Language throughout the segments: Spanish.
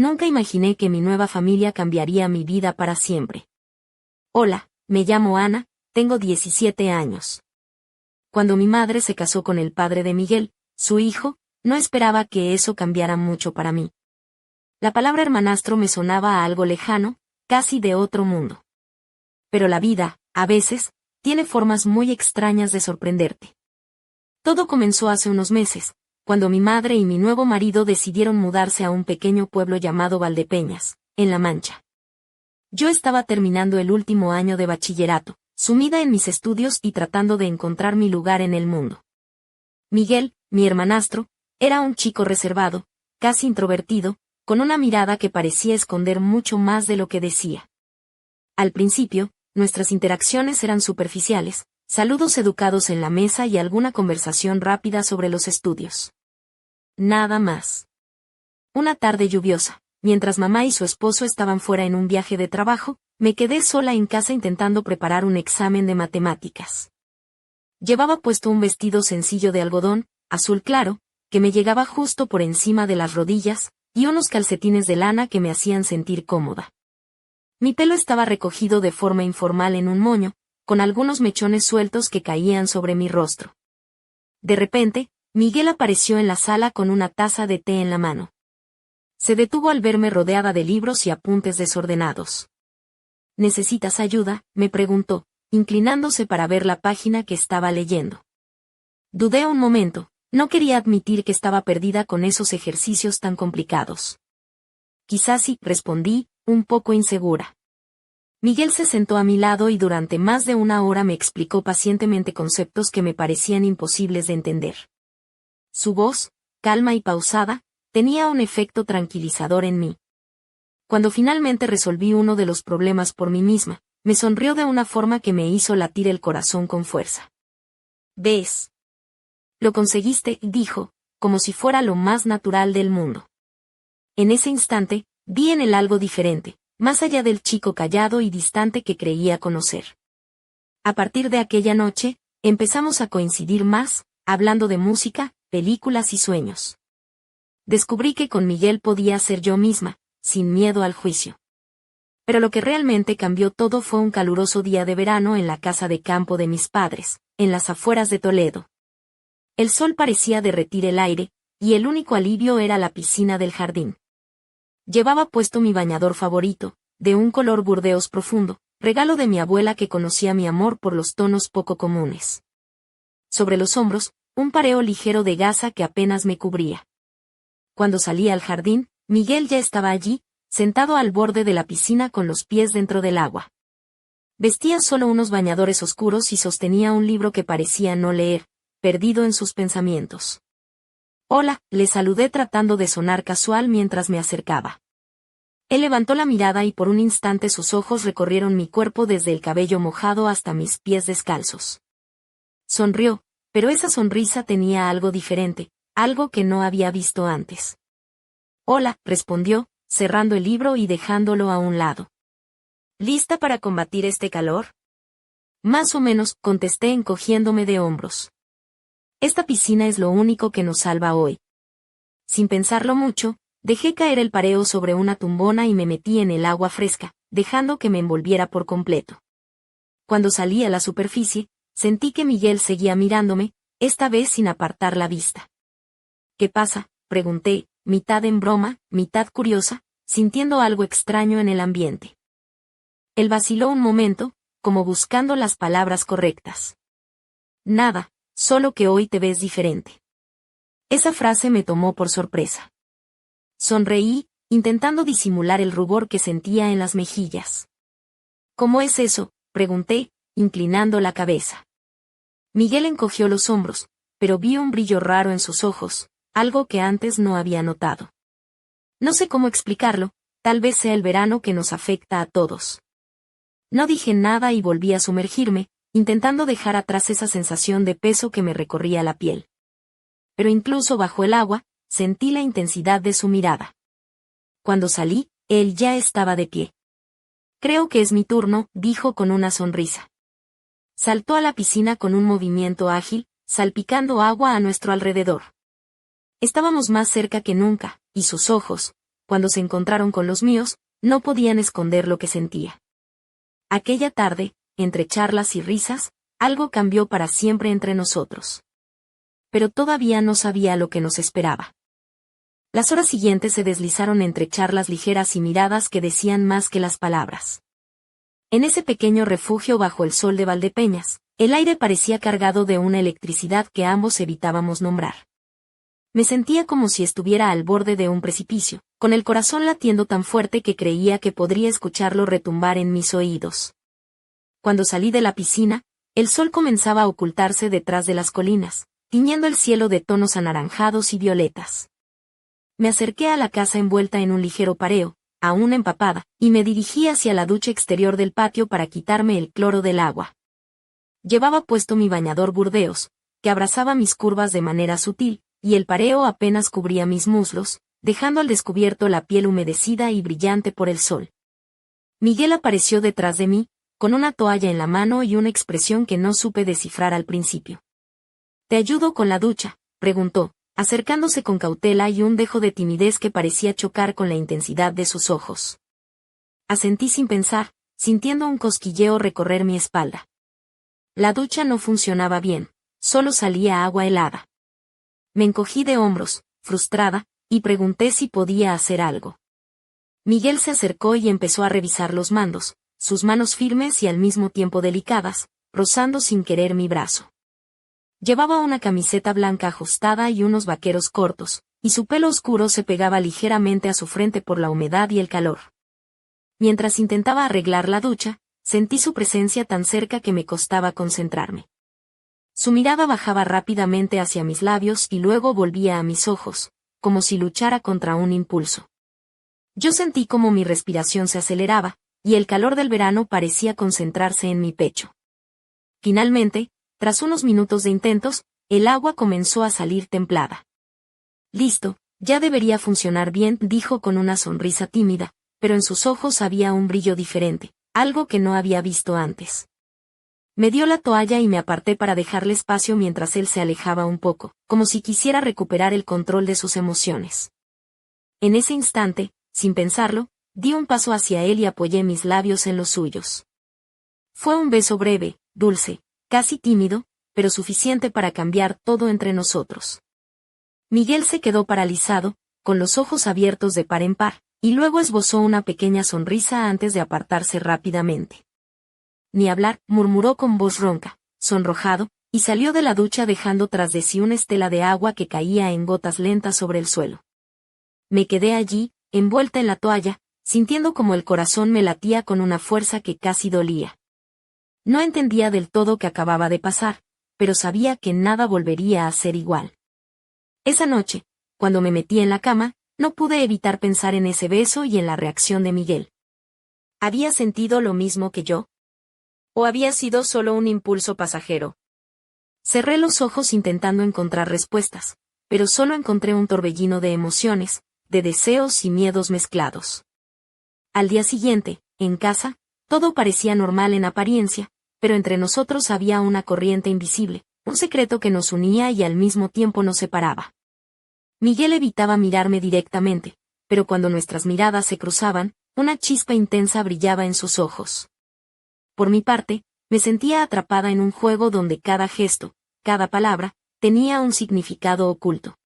Nunca imaginé que mi nueva familia cambiaría mi vida para siempre. Hola, me llamo Ana, tengo 17 años. Cuando mi madre se casó con el padre de Miguel, su hijo, no esperaba que eso cambiara mucho para mí. La palabra hermanastro me sonaba a algo lejano, casi de otro mundo. Pero la vida, a veces, tiene formas muy extrañas de sorprenderte. Todo comenzó hace unos meses, cuando mi madre y mi nuevo marido decidieron mudarse a un pequeño pueblo llamado Valdepeñas, en La Mancha. Yo estaba terminando el último año de bachillerato, sumida en mis estudios y tratando de encontrar mi lugar en el mundo. Miguel, mi hermanastro, era un chico reservado, casi introvertido, con una mirada que parecía esconder mucho más de lo que decía. Al principio, nuestras interacciones eran superficiales, saludos educados en la mesa y alguna conversación rápida sobre los estudios. Nada más. Una tarde lluviosa, mientras mamá y su esposo estaban fuera en un viaje de trabajo, me quedé sola en casa intentando preparar un examen de matemáticas. Llevaba puesto un vestido sencillo de algodón, azul claro, que me llegaba justo por encima de las rodillas, y unos calcetines de lana que me hacían sentir cómoda. Mi pelo estaba recogido de forma informal en un moño, con algunos mechones sueltos que caían sobre mi rostro. De repente, Miguel apareció en la sala con una taza de té en la mano. Se detuvo al verme rodeada de libros y apuntes desordenados. ¿Necesitas ayuda?, me preguntó, inclinándose para ver la página que estaba leyendo. Dudé un momento, no quería admitir que estaba perdida con esos ejercicios tan complicados. Quizás sí, respondí, un poco insegura. Miguel se sentó a mi lado y durante más de una hora me explicó pacientemente conceptos que me parecían imposibles de entender. Su voz, calma y pausada, tenía un efecto tranquilizador en mí. Cuando finalmente resolví uno de los problemas por mí misma, me sonrió de una forma que me hizo latir el corazón con fuerza. ¿Ves? Lo conseguiste, dijo, como si fuera lo más natural del mundo. En ese instante, vi en él algo diferente, más allá del chico callado y distante que creía conocer. A partir de aquella noche, empezamos a coincidir más, hablando de música, películas y sueños. Descubrí que con Miguel podía ser yo misma, sin miedo al juicio. Pero lo que realmente cambió todo fue un caluroso día de verano en la casa de campo de mis padres, en las afueras de Toledo. El sol parecía derretir el aire, y el único alivio era la piscina del jardín. Llevaba puesto mi bañador favorito, de un color burdeos profundo, regalo de mi abuela que conocía mi amor por los tonos poco comunes. Sobre los hombros, un pareo ligero de gasa que apenas me cubría. Cuando salí al jardín, Miguel ya estaba allí, sentado al borde de la piscina con los pies dentro del agua. Vestía solo unos bañadores oscuros y sostenía un libro que parecía no leer, perdido en sus pensamientos. Hola, le saludé tratando de sonar casual mientras me acercaba. Él levantó la mirada y por un instante sus ojos recorrieron mi cuerpo desde el cabello mojado hasta mis pies descalzos. Sonrió, pero esa sonrisa tenía algo diferente, algo que no había visto antes. Hola, respondió, cerrando el libro y dejándolo a un lado. ¿Lista para combatir este calor? Más o menos, contesté encogiéndome de hombros. Esta piscina es lo único que nos salva hoy. Sin pensarlo mucho, dejé caer el pareo sobre una tumbona y me metí en el agua fresca, dejando que me envolviera por completo. Cuando salí a la superficie, sentí que Miguel seguía mirándome, esta vez sin apartar la vista. ¿Qué pasa?, pregunté, mitad en broma, mitad curiosa, sintiendo algo extraño en el ambiente. Él vaciló un momento, como buscando las palabras correctas. Nada, solo que hoy te ves diferente. Esa frase me tomó por sorpresa. Sonreí, intentando disimular el rubor que sentía en las mejillas. ¿Cómo es eso?, pregunté, inclinando la cabeza. Miguel encogió los hombros, pero vi un brillo raro en sus ojos, algo que antes no había notado. No sé cómo explicarlo, tal vez sea el verano que nos afecta a todos. No dije nada y volví a sumergirme, intentando dejar atrás esa sensación de peso que me recorría la piel. Pero incluso bajo el agua, sentí la intensidad de su mirada. Cuando salí, él ya estaba de pie. Creo que es mi turno, dijo con una sonrisa. Saltó a la piscina con un movimiento ágil, salpicando agua a nuestro alrededor. Estábamos más cerca que nunca, y sus ojos, cuando se encontraron con los míos, no podían esconder lo que sentía. Aquella tarde, entre charlas y risas, algo cambió para siempre entre nosotros. Pero todavía no sabía lo que nos esperaba. Las horas siguientes se deslizaron entre charlas ligeras y miradas que decían más que las palabras. En ese pequeño refugio bajo el sol de Valdepeñas, el aire parecía cargado de una electricidad que ambos evitábamos nombrar. Me sentía como si estuviera al borde de un precipicio, con el corazón latiendo tan fuerte que creía que podría escucharlo retumbar en mis oídos. Cuando salí de la piscina, el sol comenzaba a ocultarse detrás de las colinas, tiñendo el cielo de tonos anaranjados y violetas. Me acerqué a la casa envuelta en un ligero pareo, aún empapada, y me dirigí hacia la ducha exterior del patio para quitarme el cloro del agua. Llevaba puesto mi bañador Burdeos, que abrazaba mis curvas de manera sutil, y el pareo apenas cubría mis muslos, dejando al descubierto la piel humedecida y brillante por el sol. Miguel apareció detrás de mí, con una toalla en la mano y una expresión que no supe descifrar al principio. «¿Te ayudo con la ducha?», preguntó, acercándose con cautela y un dejo de timidez que parecía chocar con la intensidad de sus ojos. Asentí sin pensar, sintiendo un cosquilleo recorrer mi espalda. La ducha no funcionaba bien, solo salía agua helada. Me encogí de hombros, frustrada, y pregunté si podía hacer algo. Miguel se acercó y empezó a revisar los mandos, sus manos firmes y al mismo tiempo delicadas, rozando sin querer mi brazo. Llevaba una camiseta blanca ajustada y unos vaqueros cortos, y su pelo oscuro se pegaba ligeramente a su frente por la humedad y el calor. Mientras intentaba arreglar la ducha, sentí su presencia tan cerca que me costaba concentrarme. Su mirada bajaba rápidamente hacia mis labios y luego volvía a mis ojos, como si luchara contra un impulso. Yo sentí como mi respiración se aceleraba, y el calor del verano parecía concentrarse en mi pecho. Finalmente, tras unos minutos de intentos, el agua comenzó a salir templada. «Listo, ya debería funcionar bien», dijo con una sonrisa tímida, pero en sus ojos había un brillo diferente, algo que no había visto antes. Me dio la toalla y me aparté para dejarle espacio mientras él se alejaba un poco, como si quisiera recuperar el control de sus emociones. En ese instante, sin pensarlo, di un paso hacia él y apoyé mis labios en los suyos. Fue un beso breve, dulce, casi tímido, pero suficiente para cambiar todo entre nosotros. Miguel se quedó paralizado, con los ojos abiertos de par en par, y luego esbozó una pequeña sonrisa antes de apartarse rápidamente. «Ni hablar», murmuró con voz ronca, sonrojado, y salió de la ducha dejando tras de sí una estela de agua que caía en gotas lentas sobre el suelo. Me quedé allí, envuelta en la toalla, sintiendo como el corazón me latía con una fuerza que casi dolía. No entendía del todo qué acababa de pasar, pero sabía que nada volvería a ser igual. Esa noche, cuando me metí en la cama, no pude evitar pensar en ese beso y en la reacción de Miguel. ¿Había sentido lo mismo que yo? ¿O había sido solo un impulso pasajero? Cerré los ojos intentando encontrar respuestas, pero solo encontré un torbellino de emociones, de deseos y miedos mezclados. Al día siguiente, en casa, todo parecía normal en apariencia, pero entre nosotros había una corriente invisible, un secreto que nos unía y al mismo tiempo nos separaba. Miguel evitaba mirarme directamente, pero cuando nuestras miradas se cruzaban, una chispa intensa brillaba en sus ojos. Por mi parte, me sentía atrapada en un juego donde cada gesto, cada palabra, tenía un significado oculto.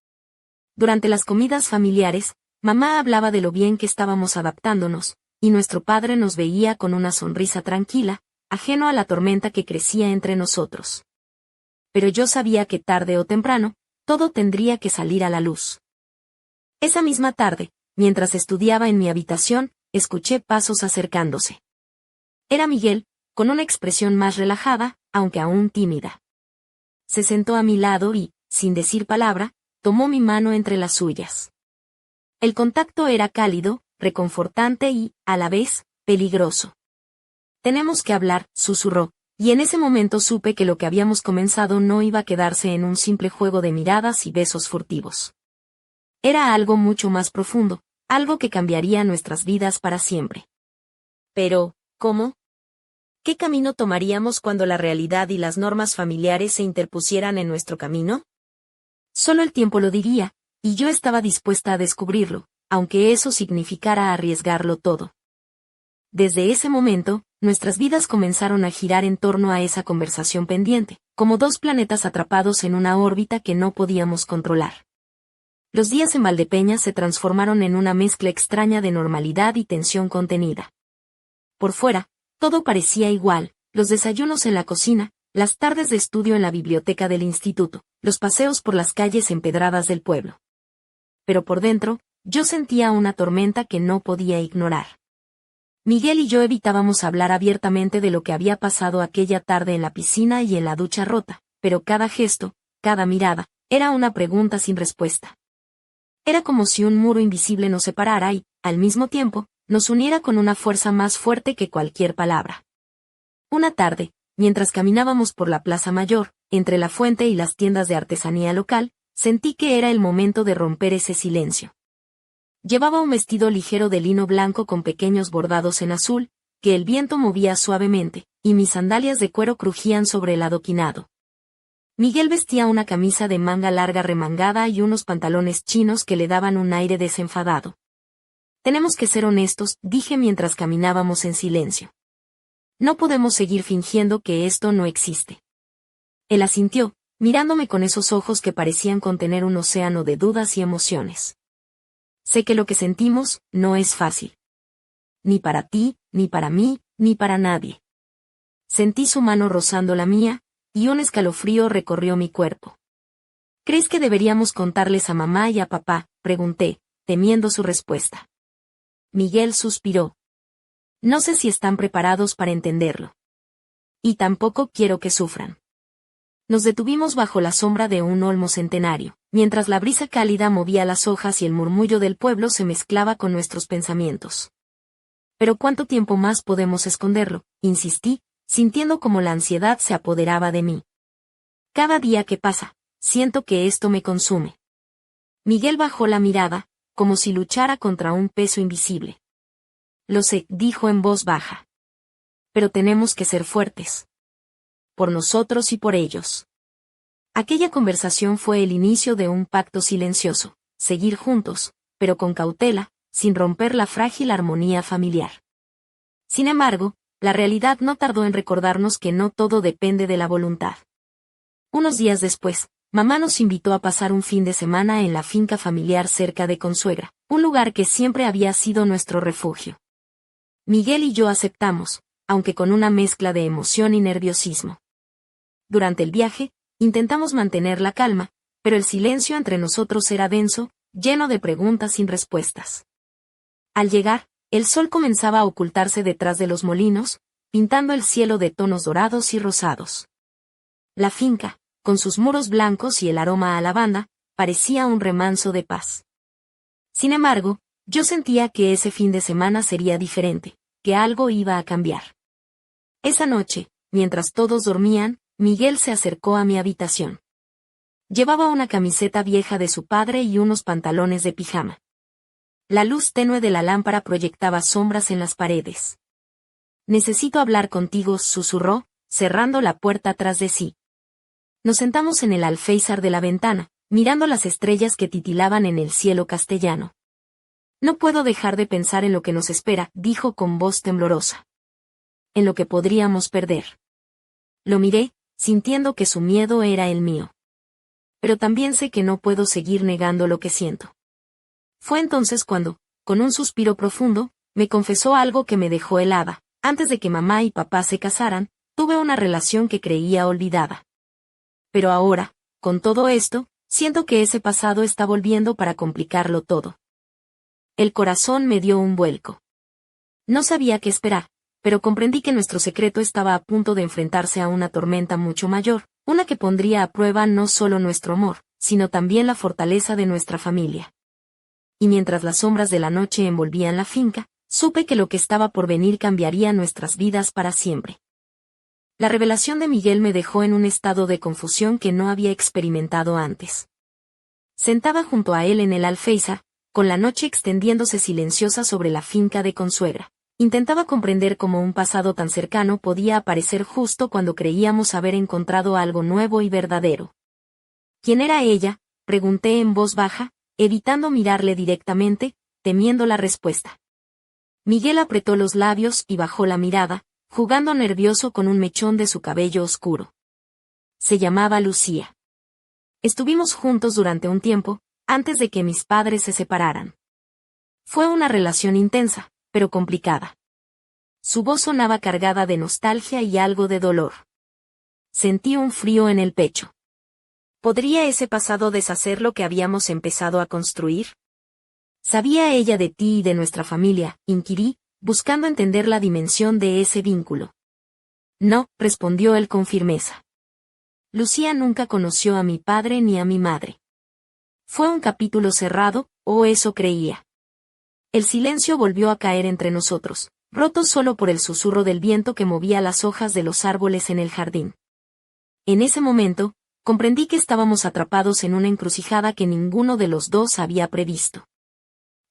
Durante las comidas familiares, mamá hablaba de lo bien que estábamos adaptándonos, y nuestro padre nos veía con una sonrisa tranquila, ajeno a la tormenta que crecía entre nosotros. Pero yo sabía que tarde o temprano, todo tendría que salir a la luz. Esa misma tarde, mientras estudiaba en mi habitación, escuché pasos acercándose. Era Miguel, con una expresión más relajada, aunque aún tímida. Se sentó a mi lado y, sin decir palabra, tomó mi mano entre las suyas. El contacto era cálido, reconfortante y, a la vez, peligroso. «Tenemos que hablar», susurró, y en ese momento supe que lo que habíamos comenzado no iba a quedarse en un simple juego de miradas y besos furtivos. Era algo mucho más profundo, algo que cambiaría nuestras vidas para siempre. Pero, ¿cómo? ¿Qué camino tomaríamos cuando la realidad y las normas familiares se interpusieran en nuestro camino? Solo el tiempo lo diría, y yo estaba dispuesta a descubrirlo, aunque eso significara arriesgarlo todo. Desde ese momento, nuestras vidas comenzaron a girar en torno a esa conversación pendiente, como dos planetas atrapados en una órbita que no podíamos controlar. Los días en Valdepeñas se transformaron en una mezcla extraña de normalidad y tensión contenida. Por fuera, todo parecía igual, los desayunos en la cocina, las tardes de estudio en la biblioteca del instituto, los paseos por las calles empedradas del pueblo. Pero por dentro, yo sentía una tormenta que no podía ignorar. Miguel y yo evitábamos hablar abiertamente de lo que había pasado aquella tarde en la piscina y en la ducha rota, pero cada gesto, cada mirada, era una pregunta sin respuesta. Era como si un muro invisible nos separara y, al mismo tiempo, nos uniera con una fuerza más fuerte que cualquier palabra. Una tarde, mientras caminábamos por la Plaza Mayor, entre la fuente y las tiendas de artesanía local, sentí que era el momento de romper ese silencio. Llevaba un vestido ligero de lino blanco con pequeños bordados en azul, que el viento movía suavemente, y mis sandalias de cuero crujían sobre el adoquinado. Miguel vestía una camisa de manga larga remangada y unos pantalones chinos que le daban un aire desenfadado. Tenemos que ser honestos, dije mientras caminábamos en silencio. No podemos seguir fingiendo que esto no existe. Él asintió, mirándome con esos ojos que parecían contener un océano de dudas y emociones. Sé que lo que sentimos no es fácil. Ni para ti, ni para mí, ni para nadie. Sentí su mano rozando la mía, y un escalofrío recorrió mi cuerpo. ¿Crees que deberíamos contarles a mamá y a papá?, pregunté, temiendo su respuesta. Miguel suspiró. No sé si están preparados para entenderlo. Y tampoco quiero que sufran. Nos detuvimos bajo la sombra de un olmo centenario, mientras la brisa cálida movía las hojas y el murmullo del pueblo se mezclaba con nuestros pensamientos. Pero ¿cuánto tiempo más podemos esconderlo?, insistí, sintiendo como la ansiedad se apoderaba de mí. Cada día que pasa, siento que esto me consume. Miguel bajó la mirada, como si luchara contra un peso invisible. Lo sé, dijo en voz baja. Pero tenemos que ser fuertes. Por nosotros y por ellos. Aquella conversación fue el inicio de un pacto silencioso, seguir juntos, pero con cautela, sin romper la frágil armonía familiar. Sin embargo, la realidad no tardó en recordarnos que no todo depende de la voluntad. Unos días después, mamá nos invitó a pasar un fin de semana en la finca familiar cerca de Consuegra, un lugar que siempre había sido nuestro refugio. Miguel y yo aceptamos, aunque con una mezcla de emoción y nerviosismo. Durante el viaje, intentamos mantener la calma, pero el silencio entre nosotros era denso, lleno de preguntas sin respuestas. Al llegar, el sol comenzaba a ocultarse detrás de los molinos, pintando el cielo de tonos dorados y rosados. La finca, con sus muros blancos y el aroma a lavanda, parecía un remanso de paz. Sin embargo, yo sentía que ese fin de semana sería diferente, que algo iba a cambiar. Esa noche, mientras todos dormían, Miguel se acercó a mi habitación. Llevaba una camiseta vieja de su padre y unos pantalones de pijama. La luz tenue de la lámpara proyectaba sombras en las paredes. Necesito hablar contigo, susurró, cerrando la puerta tras de sí. Nos sentamos en el alféizar de la ventana, mirando las estrellas que titilaban en el cielo castellano. No puedo dejar de pensar en lo que nos espera, dijo con voz temblorosa. En lo que podríamos perder. Lo miré, sintiendo que su miedo era el mío. Pero también sé que no puedo seguir negando lo que siento. Fue entonces cuando, con un suspiro profundo, me confesó algo que me dejó helada. Antes de que mamá y papá se casaran, tuve una relación que creía olvidada. Pero ahora, con todo esto, siento que ese pasado está volviendo para complicarlo todo. El corazón me dio un vuelco. No sabía qué esperar, pero comprendí que nuestro secreto estaba a punto de enfrentarse a una tormenta mucho mayor, una que pondría a prueba no solo nuestro amor, sino también la fortaleza de nuestra familia. Y mientras las sombras de la noche envolvían la finca, supe que lo que estaba por venir cambiaría nuestras vidas para siempre. La revelación de Miguel me dejó en un estado de confusión que no había experimentado antes. Sentada junto a él en el alféizar, con la noche extendiéndose silenciosa sobre la finca de Consuegra, intentaba comprender cómo un pasado tan cercano podía aparecer justo cuando creíamos haber encontrado algo nuevo y verdadero. ¿Quién era ella?, pregunté en voz baja, evitando mirarle directamente, temiendo la respuesta. Miguel apretó los labios y bajó la mirada, jugando nervioso con un mechón de su cabello oscuro. Se llamaba Lucía. Estuvimos juntos durante un tiempo, antes de que mis padres se separaran. Fue una relación intensa, pero complicada. Su voz sonaba cargada de nostalgia y algo de dolor. Sentí un frío en el pecho. ¿Podría ese pasado deshacer lo que habíamos empezado a construir? ¿Sabía ella de ti y de nuestra familia?, inquirí, buscando entender la dimensión de ese vínculo. No, respondió él con firmeza. Lucía nunca conoció a mi padre ni a mi madre. Fue un capítulo cerrado, o eso creía. El silencio volvió a caer entre nosotros, roto solo por el susurro del viento que movía las hojas de los árboles en el jardín. En ese momento, comprendí que estábamos atrapados en una encrucijada que ninguno de los dos había previsto.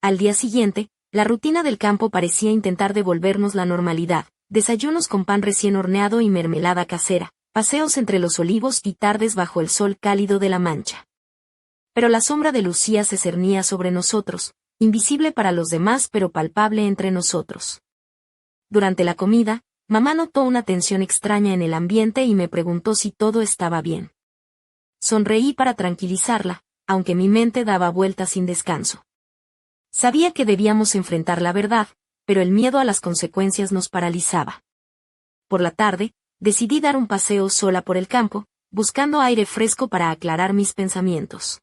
Al día siguiente, la rutina del campo parecía intentar devolvernos la normalidad: desayunos con pan recién horneado y mermelada casera, paseos entre los olivos y tardes bajo el sol cálido de la Mancha. Pero la sombra de Lucía se cernía sobre nosotros, invisible para los demás pero palpable entre nosotros. Durante la comida, mamá notó una tensión extraña en el ambiente y me preguntó si todo estaba bien. Sonreí para tranquilizarla, aunque mi mente daba vueltas sin descanso. Sabía que debíamos enfrentar la verdad, pero el miedo a las consecuencias nos paralizaba. Por la tarde, decidí dar un paseo sola por el campo, buscando aire fresco para aclarar mis pensamientos.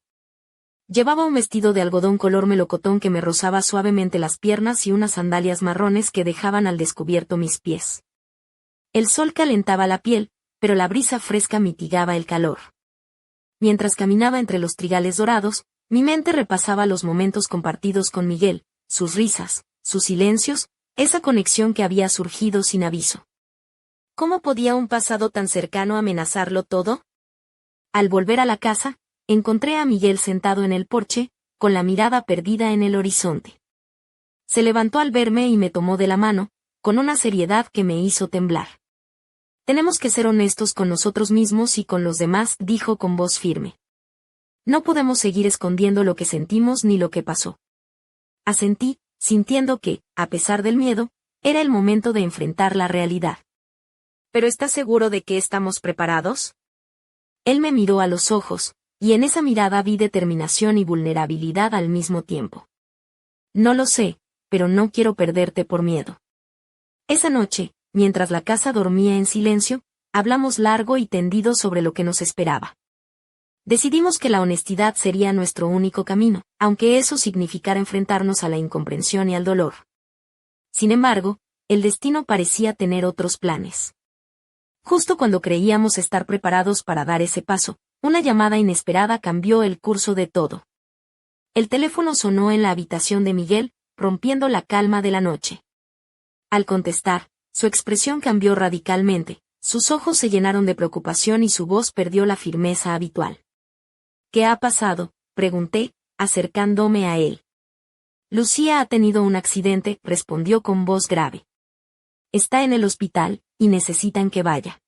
Llevaba un vestido de algodón color melocotón que me rozaba suavemente las piernas y unas sandalias marrones que dejaban al descubierto mis pies. El sol calentaba la piel, pero la brisa fresca mitigaba el calor. Mientras caminaba entre los trigales dorados, mi mente repasaba los momentos compartidos con Miguel, sus risas, sus silencios, esa conexión que había surgido sin aviso. ¿Cómo podía un pasado tan cercano amenazarlo todo? Al volver a la casa, encontré a Miguel sentado en el porche, con la mirada perdida en el horizonte. Se levantó al verme y me tomó de la mano, con una seriedad que me hizo temblar. Tenemos que ser honestos con nosotros mismos y con los demás, dijo con voz firme. No podemos seguir escondiendo lo que sentimos ni lo que pasó. Asentí, sintiendo que, a pesar del miedo, era el momento de enfrentar la realidad. ¿Pero estás seguro de que estamos preparados? Él me miró a los ojos, y en esa mirada vi determinación y vulnerabilidad al mismo tiempo. No lo sé, pero no quiero perderte por miedo. Esa noche, mientras la casa dormía en silencio, hablamos largo y tendido sobre lo que nos esperaba. Decidimos que la honestidad sería nuestro único camino, aunque eso significara enfrentarnos a la incomprensión y al dolor. Sin embargo, el destino parecía tener otros planes. Justo cuando creíamos estar preparados para dar ese paso, una llamada inesperada cambió el curso de todo. El teléfono sonó en la habitación de Miguel, rompiendo la calma de la noche. Al contestar, su expresión cambió radicalmente, sus ojos se llenaron de preocupación y su voz perdió la firmeza habitual. ¿Qué ha pasado?, pregunté, acercándome a él. Lucía ha tenido un accidente, respondió con voz grave. Está en el hospital, y necesitan que vaya.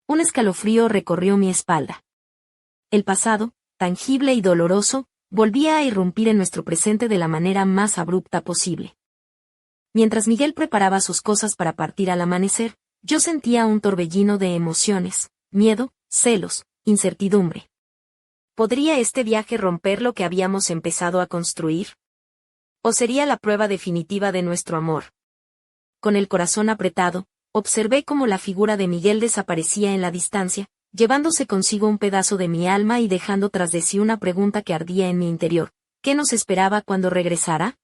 Un escalofrío recorrió mi espalda. El pasado, tangible y doloroso, volvía a irrumpir en nuestro presente de la manera más abrupta posible. Mientras Miguel preparaba sus cosas para partir al amanecer, yo sentía un torbellino de emociones, miedo, celos, incertidumbre. ¿Podría este viaje romper lo que habíamos empezado a construir? ¿O sería la prueba definitiva de nuestro amor? Con el corazón apretado, observé cómo la figura de Miguel desaparecía en la distancia, llevándose consigo un pedazo de mi alma y dejando tras de sí una pregunta que ardía en mi interior: ¿qué nos esperaba cuando regresara?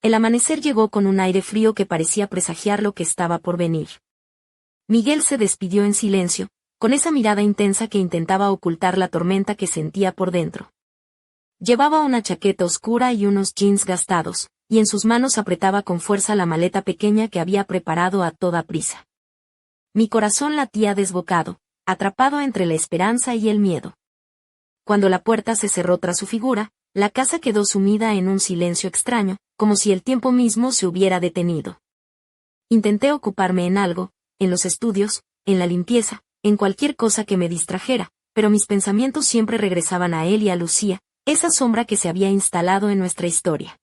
El amanecer llegó con un aire frío que parecía presagiar lo que estaba por venir. Miguel se despidió en silencio, con esa mirada intensa que intentaba ocultar la tormenta que sentía por dentro. Llevaba una chaqueta oscura y unos jeans gastados, y en sus manos apretaba con fuerza la maleta pequeña que había preparado a toda prisa. Mi corazón latía desbocado, atrapado entre la esperanza y el miedo. Cuando la puerta se cerró tras su figura, la casa quedó sumida en un silencio extraño, como si el tiempo mismo se hubiera detenido. Intenté ocuparme en algo, en los estudios, en la limpieza, en cualquier cosa que me distrajera, pero mis pensamientos siempre regresaban a él y a Lucía, esa sombra que se había instalado en nuestra historia.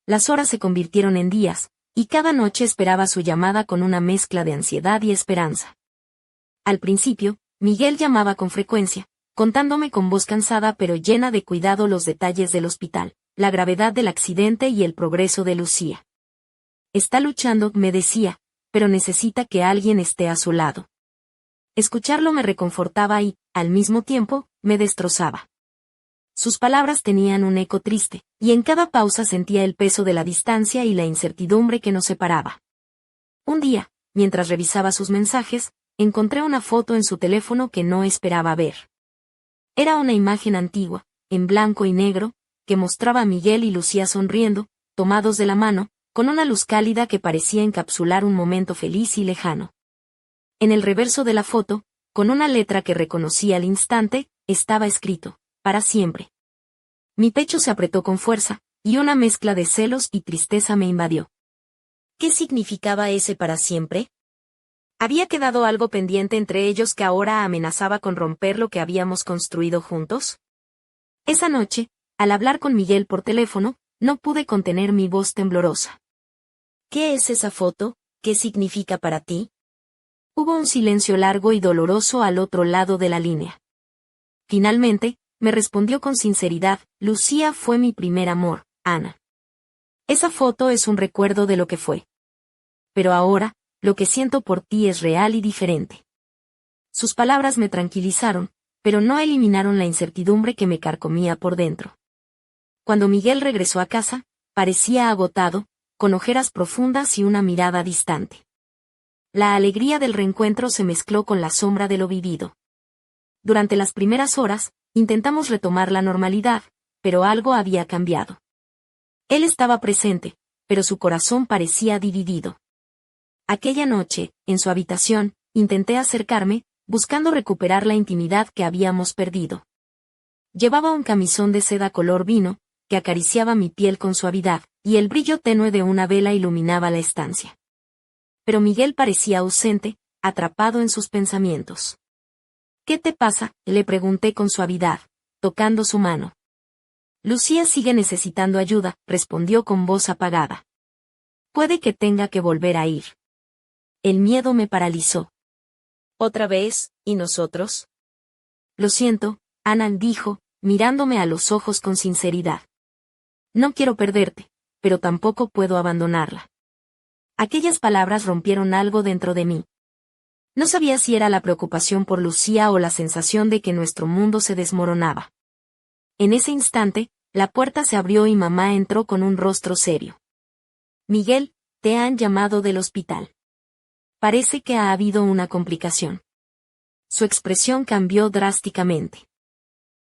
Las horas se convirtieron en días, y cada noche esperaba su llamada con una mezcla de ansiedad y esperanza. Al principio, Miguel llamaba con frecuencia, contándome con voz cansada pero llena de cuidado los detalles del hospital, la gravedad del accidente y el progreso de Lucía. Está luchando, me decía, pero necesita que alguien esté a su lado. Escucharlo me reconfortaba y, al mismo tiempo, me destrozaba. Sus palabras tenían un eco triste, y en cada pausa sentía el peso de la distancia y la incertidumbre que nos separaba. Un día, mientras revisaba sus mensajes, encontré una foto en su teléfono que no esperaba ver. Era una imagen antigua, en blanco y negro, que mostraba a Miguel y Lucía sonriendo, tomados de la mano, con una luz cálida que parecía encapsular un momento feliz y lejano. En el reverso de la foto, con una letra que reconocí al instante, estaba escrito: para siempre. Mi pecho se apretó con fuerza, y una mezcla de celos y tristeza me invadió. ¿Qué significaba ese para siempre? ¿Había quedado algo pendiente entre ellos que ahora amenazaba con romper lo que habíamos construido juntos? Esa noche, al hablar con Miguel por teléfono, no pude contener mi voz temblorosa. ¿Qué es esa foto? ¿Qué significa para ti? Hubo un silencio largo y doloroso al otro lado de la línea. Finalmente, me respondió con sinceridad: Lucía fue mi primer amor, Ana. Esa foto es un recuerdo de lo que fue. Pero ahora, lo que siento por ti es real y diferente. Sus palabras me tranquilizaron, pero no eliminaron la incertidumbre que me carcomía por dentro. Cuando Miguel regresó a casa, parecía agotado, con ojeras profundas y una mirada distante. La alegría del reencuentro se mezcló con la sombra de lo vivido. Durante las primeras horas, intentamos retomar la normalidad, pero algo había cambiado. Él estaba presente, pero su corazón parecía dividido. Aquella noche, en su habitación, intenté acercarme, buscando recuperar la intimidad que habíamos perdido. Llevaba un camisón de seda color vino, que acariciaba mi piel con suavidad, y el brillo tenue de una vela iluminaba la estancia. Pero Miguel parecía ausente, atrapado en sus pensamientos. ¿Qué te pasa?, le pregunté con suavidad, tocando su mano. Lucía sigue necesitando ayuda, respondió con voz apagada. Puede que tenga que volver a ir. El miedo me paralizó. ¿Otra vez, y nosotros? Lo siento, Ana dijo, mirándome a los ojos con sinceridad. No quiero perderte, pero tampoco puedo abandonarla. Aquellas palabras rompieron algo dentro de mí. No sabía si era la preocupación por Lucía o la sensación de que nuestro mundo se desmoronaba. En ese instante, la puerta se abrió y mamá entró con un rostro serio. Miguel, te han llamado del hospital. Parece que ha habido una complicación. Su expresión cambió drásticamente.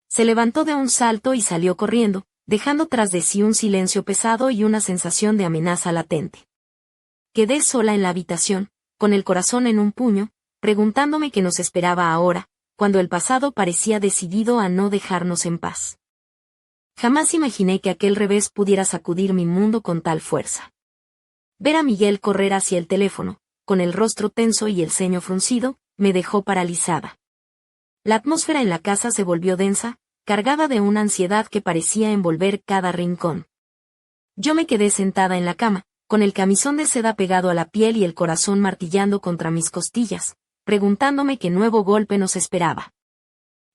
Se levantó de un salto y salió corriendo, dejando tras de sí un silencio pesado y una sensación de amenaza latente. Quedé sola en la habitación, con el corazón en un puño, preguntándome qué nos esperaba ahora, cuando el pasado parecía decidido a no dejarnos en paz. Jamás imaginé que aquel revés pudiera sacudir mi mundo con tal fuerza. Ver a Miguel correr hacia el teléfono, con el rostro tenso y el ceño fruncido, me dejó paralizada. La atmósfera en la casa se volvió densa, cargada de una ansiedad que parecía envolver cada rincón. Yo me quedé sentada en la cama, con el camisón de seda pegado a la piel y el corazón martillando contra mis costillas, preguntándome qué nuevo golpe nos esperaba.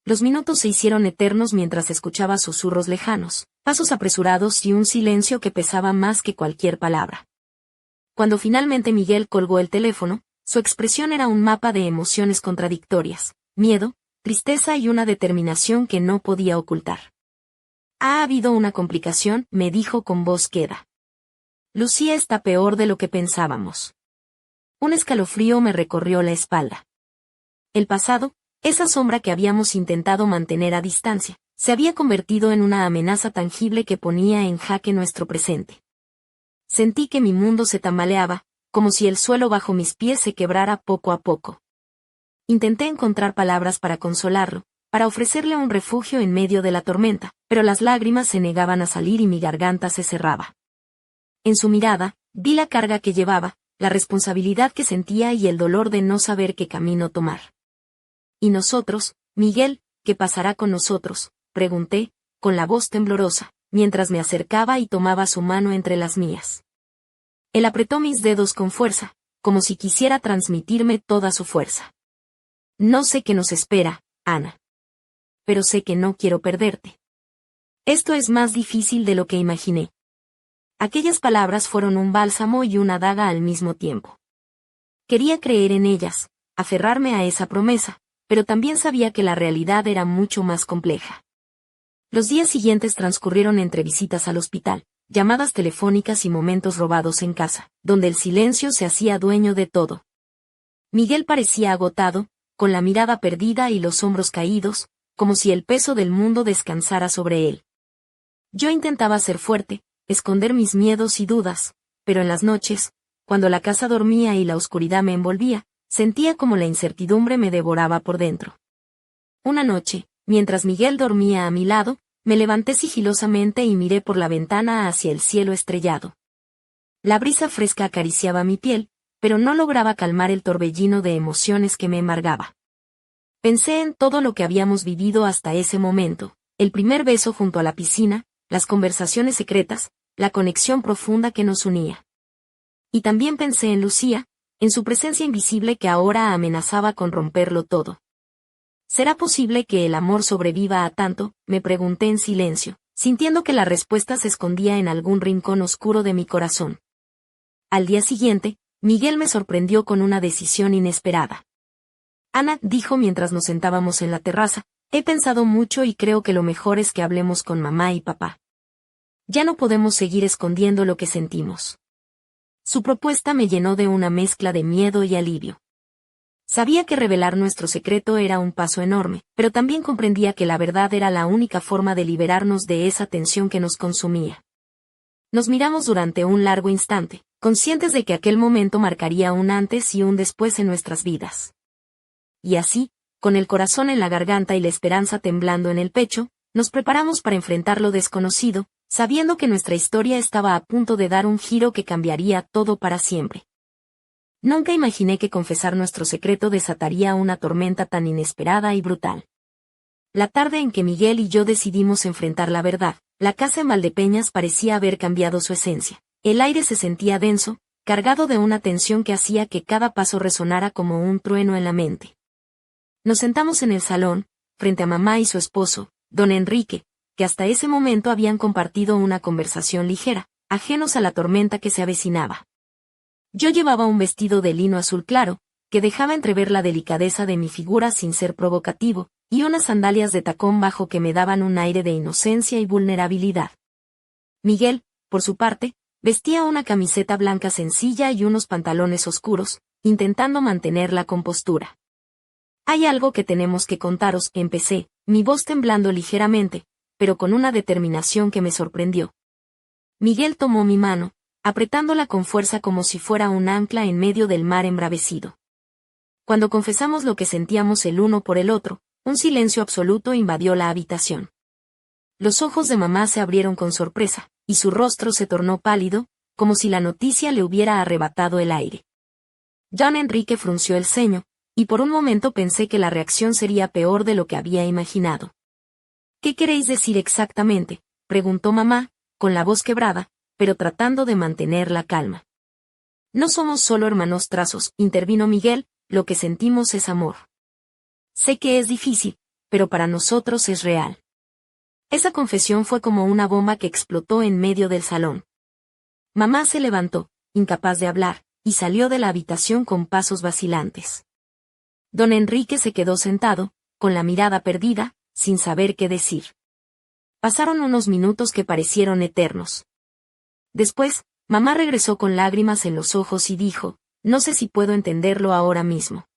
Los minutos se hicieron eternos mientras escuchaba susurros lejanos, pasos apresurados y un silencio que pesaba más que cualquier palabra. Cuando finalmente Miguel colgó el teléfono, su expresión era un mapa de emociones contradictorias, miedo, tristeza y una determinación que no podía ocultar. Ha habido una complicación, me dijo con voz queda. Lucía está peor de lo que pensábamos. Un escalofrío me recorrió la espalda. El pasado, esa sombra que habíamos intentado mantener a distancia, se había convertido en una amenaza tangible que ponía en jaque nuestro presente. Sentí que mi mundo se tambaleaba, como si el suelo bajo mis pies se quebrara poco a poco. Intenté encontrar palabras para consolarlo, para ofrecerle un refugio en medio de la tormenta, pero las lágrimas se negaban a salir y mi garganta se cerraba. En su mirada, vi la carga que llevaba, la responsabilidad que sentía y el dolor de no saber qué camino tomar. ¿Y nosotros, Miguel, qué pasará con nosotros?, pregunté, con la voz temblorosa, mientras me acercaba y tomaba su mano entre las mías. Él apretó mis dedos con fuerza, como si quisiera transmitirme toda su fuerza. No sé qué nos espera, Ana. Pero sé que no quiero perderte. Esto es más difícil de lo que imaginé. Aquellas palabras fueron un bálsamo y una daga al mismo tiempo. Quería creer en ellas, aferrarme a esa promesa, pero también sabía que la realidad era mucho más compleja. Los días siguientes transcurrieron entre visitas al hospital, llamadas telefónicas y momentos robados en casa, donde el silencio se hacía dueño de todo. Miguel parecía agotado, con la mirada perdida y los hombros caídos, como si el peso del mundo descansara sobre él. Yo intentaba ser fuerte, esconder mis miedos y dudas, pero en las noches, cuando la casa dormía y la oscuridad me envolvía, sentía como la incertidumbre me devoraba por dentro. Una noche, mientras Miguel dormía a mi lado, me levanté sigilosamente y miré por la ventana hacia el cielo estrellado. La brisa fresca acariciaba mi piel, pero no lograba calmar el torbellino de emociones que me embargaba. Pensé en todo lo que habíamos vivido hasta ese momento, el primer beso junto a la piscina, las conversaciones secretas, la conexión profunda que nos unía. Y también pensé en Lucía, en su presencia invisible que ahora amenazaba con romperlo todo. ¿Será posible que el amor sobreviva a tanto?, me pregunté en silencio, sintiendo que la respuesta se escondía en algún rincón oscuro de mi corazón. Al día siguiente, Miguel me sorprendió con una decisión inesperada. Ana, dijo mientras nos sentábamos en la terraza, he pensado mucho y creo que lo mejor es que hablemos con mamá y papá. Ya no podemos seguir escondiendo lo que sentimos. Su propuesta me llenó de una mezcla de miedo y alivio. Sabía que revelar nuestro secreto era un paso enorme, pero también comprendía que la verdad era la única forma de liberarnos de esa tensión que nos consumía. Nos miramos durante un largo instante, conscientes de que aquel momento marcaría un antes y un después en nuestras vidas. Y así, con el corazón en la garganta y la esperanza temblando en el pecho, nos preparamos para enfrentar lo desconocido, sabiendo que nuestra historia estaba a punto de dar un giro que cambiaría todo para siempre. Nunca imaginé que confesar nuestro secreto desataría una tormenta tan inesperada y brutal. La tarde en que Miguel y yo decidimos enfrentar la verdad, la casa en Valdepeñas parecía haber cambiado su esencia. El aire se sentía denso, cargado de una tensión que hacía que cada paso resonara como un trueno en la mente. Nos sentamos en el salón, frente a mamá y su esposo, don Enrique, que hasta ese momento habían compartido una conversación ligera, ajenos a la tormenta que se avecinaba. Yo llevaba un vestido de lino azul claro, que dejaba entrever la delicadeza de mi figura sin ser provocativo, y unas sandalias de tacón bajo que me daban un aire de inocencia y vulnerabilidad. Miguel, por su parte, vestía una camiseta blanca sencilla y unos pantalones oscuros, intentando mantener la compostura. Hay algo que tenemos que contaros, empecé, mi voz temblando ligeramente, pero con una determinación que me sorprendió. Miguel tomó mi mano, apretándola con fuerza como si fuera un ancla en medio del mar embravecido. Cuando confesamos lo que sentíamos el uno por el otro, un silencio absoluto invadió la habitación. Los ojos de mamá se abrieron con sorpresa, y su rostro se tornó pálido, como si la noticia le hubiera arrebatado el aire. Don Enrique frunció el ceño, y por un momento pensé que la reacción sería peor de lo que había imaginado. ¿Qué queréis decir exactamente?, preguntó mamá, con la voz quebrada, pero tratando de mantener la calma. No somos solo hermanos trazos, intervino Miguel, lo que sentimos es amor. Sé que es difícil, pero para nosotros es real. Esa confesión fue como una bomba que explotó en medio del salón. Mamá se levantó, incapaz de hablar, y salió de la habitación con pasos vacilantes. Don Enrique se quedó sentado, con la mirada perdida, sin saber qué decir. Pasaron unos minutos que parecieron eternos. Después, mamá regresó con lágrimas en los ojos y dijo, no sé si puedo entenderlo ahora mismo.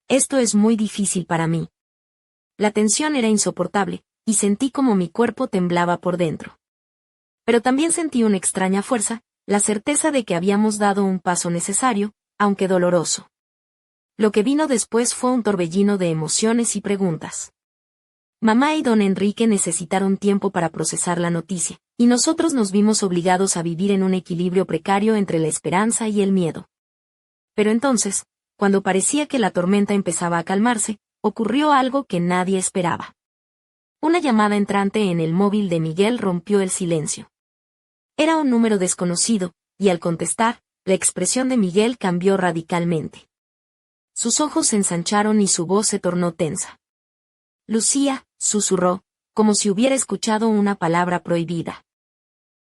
Esto es muy difícil para mí. La tensión era insoportable, y sentí como mi cuerpo temblaba por dentro. Pero también sentí una extraña fuerza, la certeza de que habíamos dado un paso necesario, aunque doloroso. Lo que vino después fue un torbellino de emociones y preguntas. Mamá y don Enrique necesitaron tiempo para procesar la noticia, y nosotros nos vimos obligados a vivir en un equilibrio precario entre la esperanza y el miedo. Pero entonces, cuando parecía que la tormenta empezaba a calmarse, ocurrió algo que nadie esperaba. Una llamada entrante en el móvil de Miguel rompió el silencio. Era un número desconocido, y al contestar, la expresión de Miguel cambió radicalmente. Sus ojos se ensancharon y su voz se tornó tensa. Lucía, susurró, como si hubiera escuchado una palabra prohibida.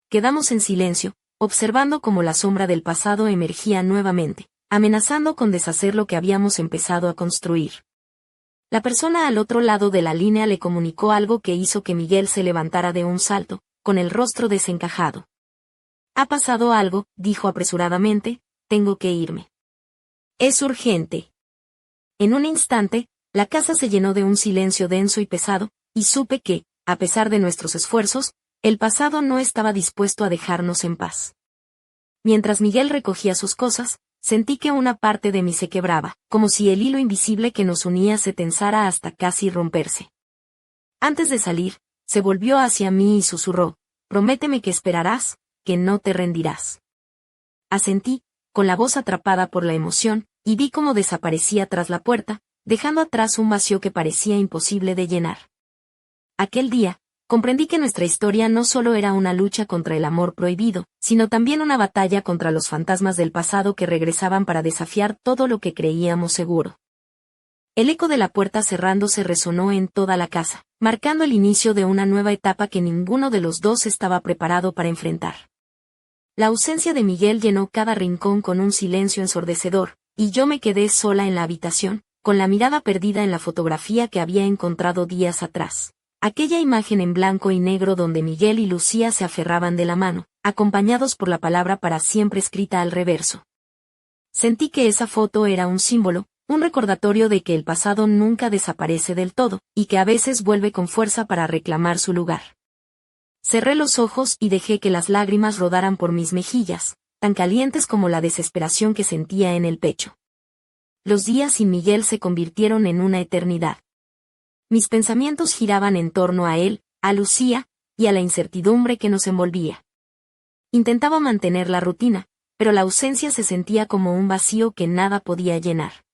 Quedamos en silencio, observando cómo la sombra del pasado emergía nuevamente, amenazando con deshacer lo que habíamos empezado a construir. La persona al otro lado de la línea le comunicó algo que hizo que Miguel se levantara de un salto, con el rostro desencajado. «Ha pasado algo», dijo apresuradamente, «tengo que irme». «Es urgente». En un instante, la casa se llenó de un silencio denso y pesado, y supe que, a pesar de nuestros esfuerzos, el pasado no estaba dispuesto a dejarnos en paz. Mientras Miguel recogía sus cosas, sentí que una parte de mí se quebraba, como si el hilo invisible que nos unía se tensara hasta casi romperse. Antes de salir, se volvió hacia mí y susurró, «Prométeme que esperarás, que no te rendirás». Asentí, con la voz atrapada por la emoción, y vi cómo desaparecía tras la puerta, dejando atrás un vacío que parecía imposible de llenar. Aquel día, comprendí que nuestra historia no solo era una lucha contra el amor prohibido, sino también una batalla contra los fantasmas del pasado que regresaban para desafiar todo lo que creíamos seguro. El eco de la puerta cerrándose resonó en toda la casa, marcando el inicio de una nueva etapa que ninguno de los dos estaba preparado para enfrentar. La ausencia de Miguel llenó cada rincón con un silencio ensordecedor, y yo me quedé sola en la habitación, con la mirada perdida en la fotografía que había encontrado días atrás. Aquella imagen en blanco y negro donde Miguel y Lucía se aferraban de la mano, acompañados por la palabra para siempre escrita al reverso. Sentí que esa foto era un símbolo, un recordatorio de que el pasado nunca desaparece del todo, y que a veces vuelve con fuerza para reclamar su lugar. Cerré los ojos y dejé que las lágrimas rodaran por mis mejillas, tan calientes como la desesperación que sentía en el pecho. Los días sin Miguel se convirtieron en una eternidad. Mis pensamientos giraban en torno a él, a Lucía, y a la incertidumbre que nos envolvía. Intentaba mantener la rutina, pero la ausencia se sentía como un vacío que nada podía llenar.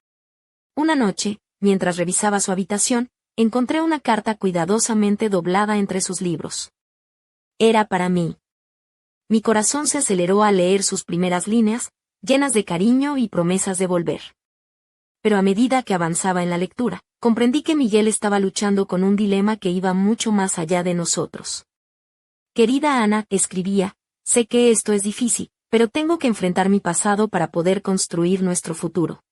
Una noche, mientras revisaba su habitación, encontré una carta cuidadosamente doblada entre sus libros. Era para mí. Mi corazón se aceleró al leer sus primeras líneas, llenas de cariño y promesas de volver. Pero a medida que avanzaba en la lectura, comprendí que Miguel estaba luchando con un dilema que iba mucho más allá de nosotros. «Querida Ana», escribía, «sé que esto es difícil, pero tengo que enfrentar mi pasado para poder construir nuestro futuro.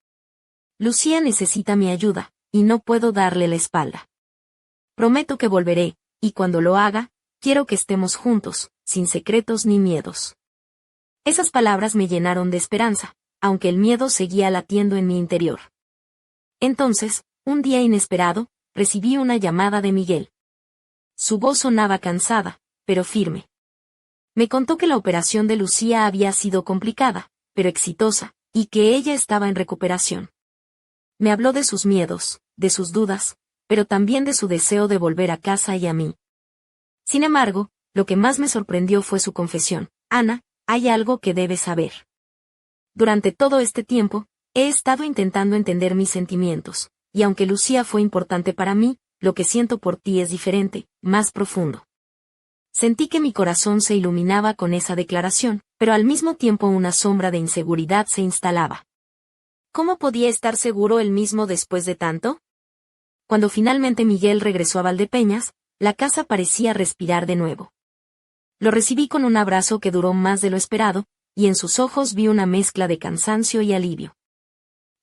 Lucía necesita mi ayuda, y no puedo darle la espalda. Prometo que volveré, y cuando lo haga, quiero que estemos juntos, sin secretos ni miedos». Esas palabras me llenaron de esperanza, aunque el miedo seguía latiendo en mi interior. Entonces, un día inesperado, recibí una llamada de Miguel. Su voz sonaba cansada, pero firme. Me contó que la operación de Lucía había sido complicada, pero exitosa, y que ella estaba en recuperación. Me habló de sus miedos, de sus dudas, pero también de su deseo de volver a casa y a mí. Sin embargo, lo que más me sorprendió fue su confesión. «Ana, hay algo que debes saber. Durante todo este tiempo, he estado intentando entender mis sentimientos, y aunque Lucía fue importante para mí, lo que siento por ti es diferente, más profundo». Sentí que mi corazón se iluminaba con esa declaración, pero al mismo tiempo una sombra de inseguridad se instalaba. ¿Cómo podía estar seguro él mismo después de tanto? Cuando finalmente Miguel regresó a Valdepeñas, la casa parecía respirar de nuevo. Lo recibí con un abrazo que duró más de lo esperado, y en sus ojos vi una mezcla de cansancio y alivio.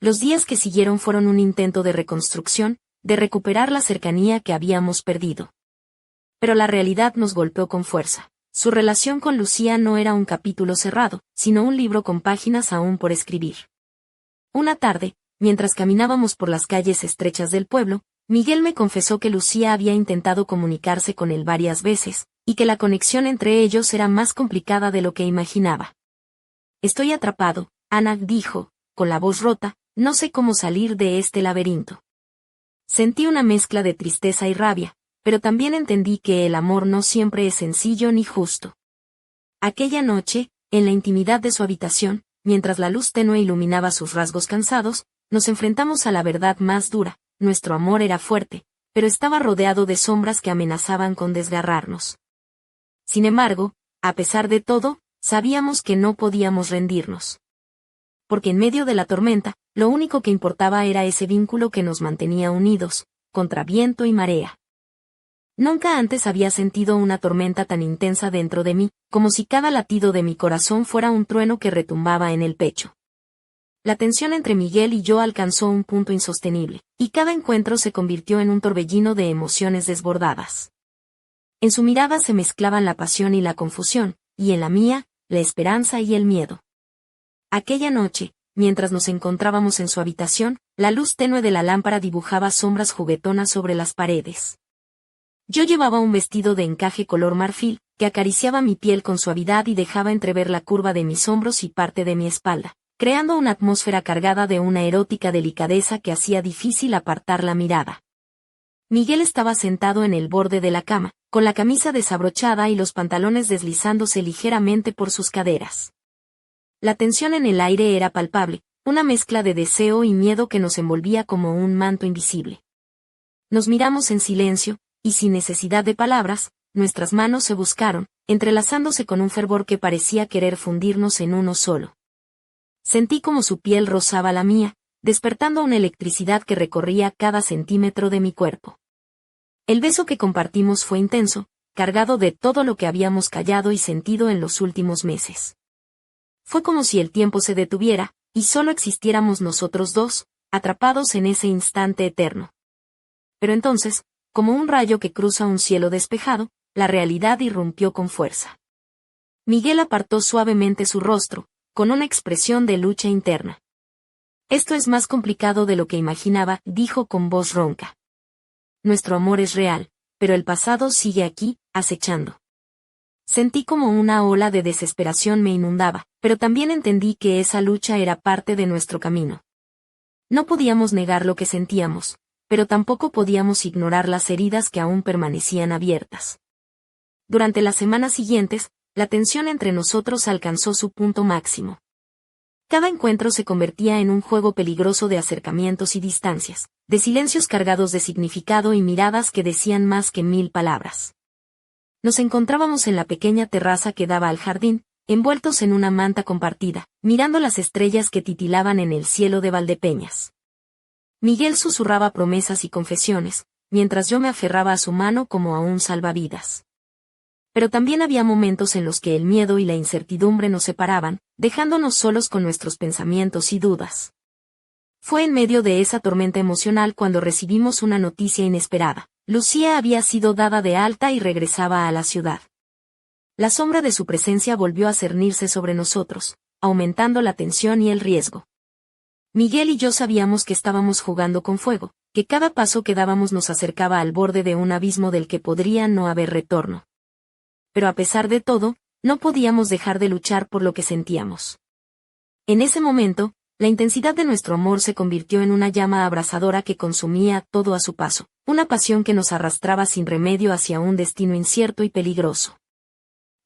Los días que siguieron fueron un intento de reconstrucción, de recuperar la cercanía que habíamos perdido. Pero la realidad nos golpeó con fuerza. Su relación con Lucía no era un capítulo cerrado, sino un libro con páginas aún por escribir. Una tarde, mientras caminábamos por las calles estrechas del pueblo, Miguel me confesó que Lucía había intentado comunicarse con él varias veces, y que la conexión entre ellos era más complicada de lo que imaginaba. «Estoy atrapado», Ana dijo, con la voz rota, «no sé cómo salir de este laberinto». Sentí una mezcla de tristeza y rabia, pero también entendí que el amor no siempre es sencillo ni justo. Aquella noche, en la intimidad de su habitación, mientras la luz tenue iluminaba sus rasgos cansados, nos enfrentamos a la verdad más dura: nuestro amor era fuerte, pero estaba rodeado de sombras que amenazaban con desgarrarnos. Sin embargo, a pesar de todo, sabíamos que no podíamos rendirnos. Porque en medio de la tormenta, lo único que importaba era ese vínculo que nos mantenía unidos, contra viento y marea. Nunca antes había sentido una tormenta tan intensa dentro de mí, como si cada latido de mi corazón fuera un trueno que retumbaba en el pecho. La tensión entre Miguel y yo alcanzó un punto insostenible, y cada encuentro se convirtió en un torbellino de emociones desbordadas. En su mirada se mezclaban la pasión y la confusión, y en la mía, la esperanza y el miedo. Aquella noche, mientras nos encontrábamos en su habitación, la luz tenue de la lámpara dibujaba sombras juguetonas sobre las paredes. Yo llevaba un vestido de encaje color marfil, que acariciaba mi piel con suavidad y dejaba entrever la curva de mis hombros y parte de mi espalda, creando una atmósfera cargada de una erótica delicadeza que hacía difícil apartar la mirada. Miguel estaba sentado en el borde de la cama, con la camisa desabrochada y los pantalones deslizándose ligeramente por sus caderas. La tensión en el aire era palpable, una mezcla de deseo y miedo que nos envolvía como un manto invisible. Nos miramos en silencio, y sin necesidad de palabras, nuestras manos se buscaron, entrelazándose con un fervor que parecía querer fundirnos en uno solo. Sentí como su piel rozaba la mía, despertando una electricidad que recorría cada centímetro de mi cuerpo. El beso que compartimos fue intenso, cargado de todo lo que habíamos callado y sentido en los últimos meses. Fue como si el tiempo se detuviera, y solo existiéramos nosotros dos, atrapados en ese instante eterno. Pero entonces, como un rayo que cruza un cielo despejado, la realidad irrumpió con fuerza. Miguel apartó suavemente su rostro, con una expresión de lucha interna. Esto es más complicado de lo que imaginaba, dijo con voz ronca. Nuestro amor es real, pero el pasado sigue aquí, acechando. Sentí como una ola de desesperación me inundaba, pero también entendí que esa lucha era parte de nuestro camino. No podíamos negar lo que sentíamos, pero tampoco podíamos ignorar las heridas que aún permanecían abiertas. Durante las semanas siguientes, la tensión entre nosotros alcanzó su punto máximo. Cada encuentro se convertía en un juego peligroso de acercamientos y distancias, de silencios cargados de significado y miradas que decían más que 1000 palabras. Nos encontrábamos en la pequeña terraza que daba al jardín, envueltos en una manta compartida, mirando las estrellas que titilaban en el cielo de Valdepeñas. Miguel susurraba promesas y confesiones, mientras yo me aferraba a su mano como a un salvavidas. Pero también había momentos en los que el miedo y la incertidumbre nos separaban, dejándonos solos con nuestros pensamientos y dudas. Fue en medio de esa tormenta emocional cuando recibimos una noticia inesperada. Lucía había sido dada de alta y regresaba a la ciudad. La sombra de su presencia volvió a cernirse sobre nosotros, aumentando la tensión y el riesgo. Miguel y yo sabíamos que estábamos jugando con fuego, que cada paso que dábamos nos acercaba al borde de un abismo del que podría no haber retorno. Pero a pesar de todo, no podíamos dejar de luchar por lo que sentíamos. En ese momento, la intensidad de nuestro amor se convirtió en una llama abrasadora que consumía todo a su paso, una pasión que nos arrastraba sin remedio hacia un destino incierto y peligroso.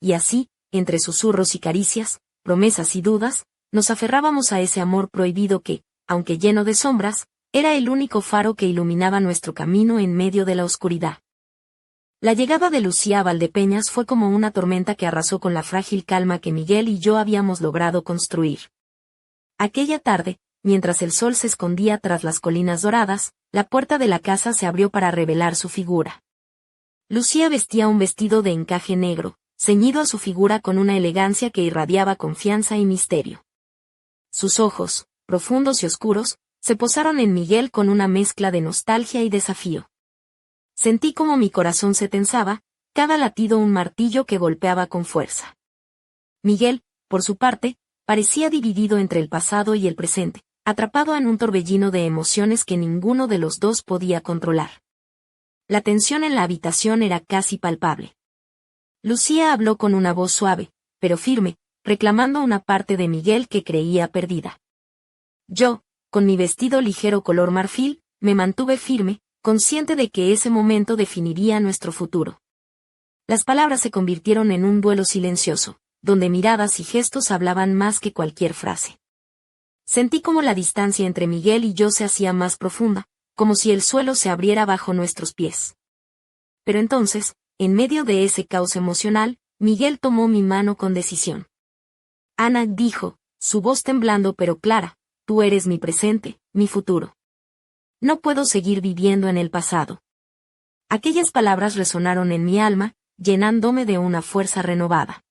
Y así, entre susurros y caricias, promesas y dudas, nos aferrábamos a ese amor prohibido que, aunque lleno de sombras, era el único faro que iluminaba nuestro camino en medio de la oscuridad. La llegada de Lucía a Valdepeñas fue como una tormenta que arrasó con la frágil calma que Miguel y yo habíamos logrado construir. Aquella tarde, mientras el sol se escondía tras las colinas doradas, la puerta de la casa se abrió para revelar su figura. Lucía vestía un vestido de encaje negro, ceñido a su figura con una elegancia que irradiaba confianza y misterio. Sus ojos, profundos y oscuros, se posaron en Miguel con una mezcla de nostalgia y desafío. Sentí como mi corazón se tensaba, cada latido un martillo que golpeaba con fuerza. Miguel, por su parte, parecía dividido entre el pasado y el presente, atrapado en un torbellino de emociones que ninguno de los dos podía controlar. La tensión en la habitación era casi palpable. Lucía habló con una voz suave, pero firme, reclamando una parte de Miguel que creía perdida. Yo, con mi vestido ligero color marfil, me mantuve firme, consciente de que ese momento definiría nuestro futuro. Las palabras se convirtieron en un duelo silencioso, donde miradas y gestos hablaban más que cualquier frase. Sentí como la distancia entre Miguel y yo se hacía más profunda, como si el suelo se abriera bajo nuestros pies. Pero entonces, en medio de ese caos emocional, Miguel tomó mi mano con decisión. Ana, dijo, su voz temblando pero clara, tú eres mi presente, mi futuro. No puedo seguir viviendo en el pasado. Aquellas palabras resonaron en mi alma, llenándome de una fuerza renovada.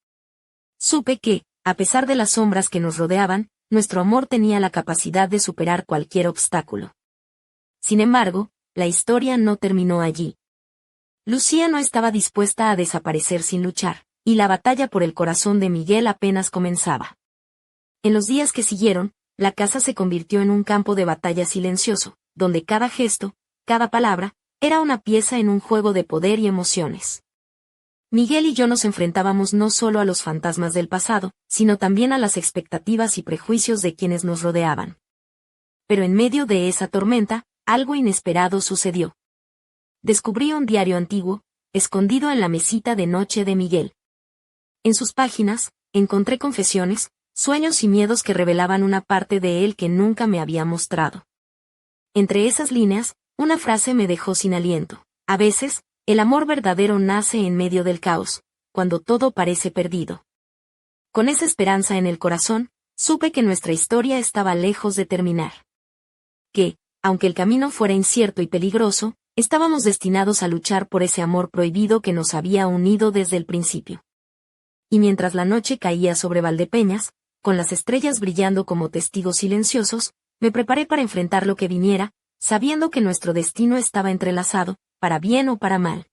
Supe que, a pesar de las sombras que nos rodeaban, nuestro amor tenía la capacidad de superar cualquier obstáculo. Sin embargo, la historia no terminó allí. Lucía no estaba dispuesta a desaparecer sin luchar, y la batalla por el corazón de Miguel apenas comenzaba. En los días que siguieron, la casa se convirtió en un campo de batalla silencioso, donde cada gesto, cada palabra, era una pieza en un juego de poder y emociones. Miguel y yo nos enfrentábamos no solo a los fantasmas del pasado, sino también a las expectativas y prejuicios de quienes nos rodeaban. Pero en medio de esa tormenta, algo inesperado sucedió. Descubrí un diario antiguo, escondido en la mesita de noche de Miguel. En sus páginas, encontré confesiones, sueños y miedos que revelaban una parte de él que nunca me había mostrado. Entre esas líneas, una frase me dejó sin aliento. A veces, el amor verdadero nace en medio del caos, cuando todo parece perdido. Con esa esperanza en el corazón, supe que nuestra historia estaba lejos de terminar. Que, aunque el camino fuera incierto y peligroso, estábamos destinados a luchar por ese amor prohibido que nos había unido desde el principio. Y mientras la noche caía sobre Valdepeñas, con las estrellas brillando como testigos silenciosos, me preparé para enfrentar lo que viniera, sabiendo que nuestro destino estaba entrelazado, para bien o para mal.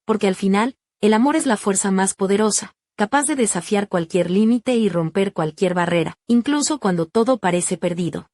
Porque al final, el amor es la fuerza más poderosa, capaz de desafiar cualquier límite y romper cualquier barrera, incluso cuando todo parece perdido.